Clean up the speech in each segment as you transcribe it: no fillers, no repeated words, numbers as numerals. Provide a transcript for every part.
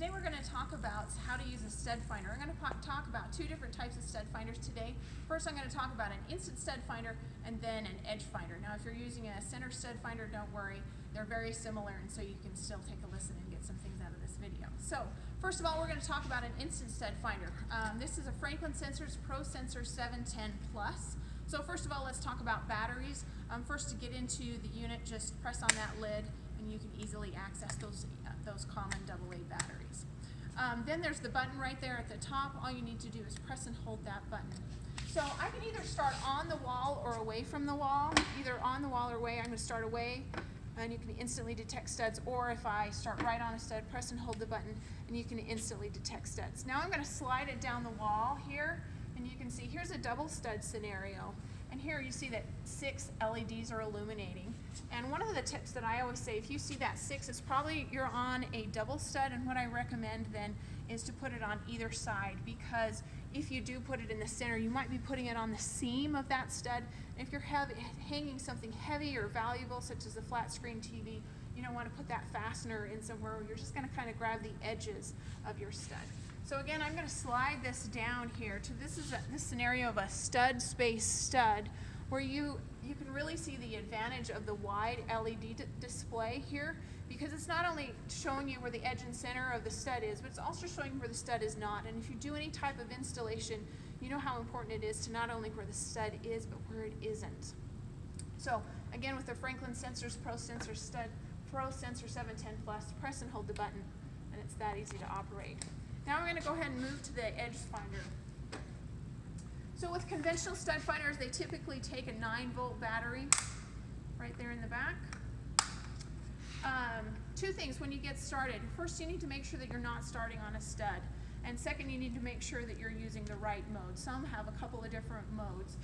Today we're going to talk about how to use a stud finder. I'm going to talk about two different types of stud finders today. First I'm going to talk about an instant stud finder and then an edge finder. Now if you're using a center stud finder, don't worry, they're very similar, and so you can still take a listen and get some things out of this video. So first of all, we're going to talk about an instant stud finder. This is a Franklin Sensors Pro Sensor 710 Plus. So first of all, let's talk about batteries. First, to get into the unit, just press on that lid and you can easily access those common AA batteries. Then there's the button right there at the top. All you need to do is press and hold that button. So I can either start on the wall or away from the wall. Either on the wall or away. I'm going to start away and you can instantly detect studs, or if I start right on a stud, press and hold the button and you can instantly detect studs. Now I'm going to slide it down the wall here, and you can see here's a double stud scenario. And here you see that 6 LEDs are illuminating. And one of the tips that I always say, if you see that 6, it's probably you're on a double stud, and what I recommend then is to put it on either side, because if you do put it in the center, you might be putting it on the seam of that stud. And if you're hanging something heavy or valuable, such as a flat screen TV, you don't want to put that fastener in somewhere where you're just going to kind of grab the edges of your stud. So again, I'm going to slide this down here to this scenario of a stud space stud, where you can really see the advantage of the wide LED display here, because it's not only showing you where the edge and center of the stud is, but it's also showing where the stud is not. And if you do any type of installation, you know how important it is to not only where the stud is, but where it isn't. So again, with the Franklin Sensors Pro Sensor 710 Plus, press and hold the button, and it's that easy to operate. Now I'm going to go ahead and move to the edge finder. So with conventional stud finders, they typically take a 9-volt battery right there in the back. Two things when you get started. First, you need to make sure that you're not starting on a stud. And second, you need to make sure that you're using the right mode. Some have a couple of different modes.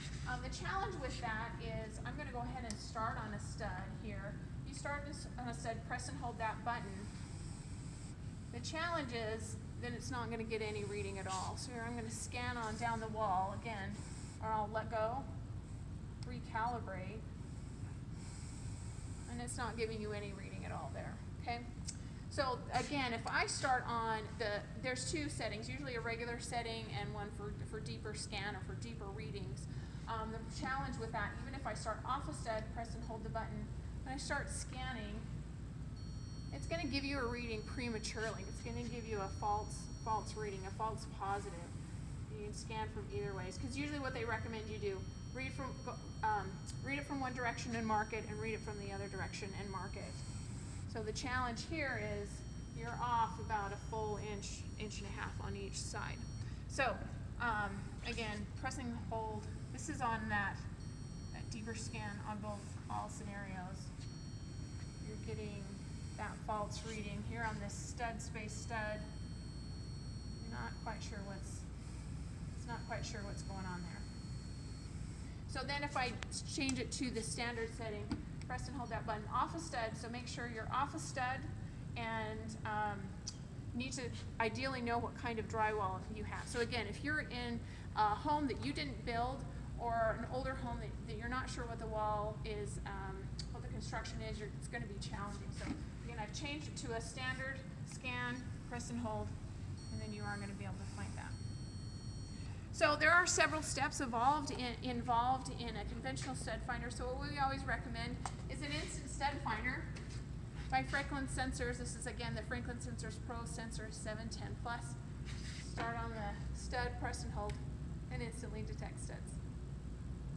The challenge with that is, I'm going to go ahead and start on a stud here. You start on a stud, press and hold that button. The challenge is then it's not going to get any reading at all. So here I'm going to scan on down the wall again, or I'll let go, recalibrate, and it's not giving you any reading at all there. Okay. So again, if I start on there's two settings, usually a regular setting and one for deeper scan or for deeper readings. The challenge with that, even if I start off a stud, press and hold the button, when I start scanning, it's going to give you a reading prematurely. It's going to give you a false reading, a false positive. You can scan from either ways, because usually what they recommend you do, read it from one direction and mark it, and read it from the other direction and mark it. So the challenge here is you're off about a full inch and a half on each side. So again, pressing the hold. This is on that deeper scan on all scenarios. You're getting that false reading here on this stud space stud. Not quite sure what's going on there. So then if I change it to the standard setting, press and hold that button off a stud. So make sure you're off a stud, and you need to ideally know what kind of drywall you have. So again, if you're in a home that you didn't build, or an older home that you're not sure what the wall is, what the construction is, it's going to be challenging. So again, I've changed it to a standard scan, press and hold, and then you are going to be able to find that. So there are several steps involved in a conventional stud finder. So what we always recommend is an instant stud finder by Franklin Sensors. This is again the Franklin Sensors Pro Sensor 710 Plus. Start on the stud, press and hold, and instantly detect studs.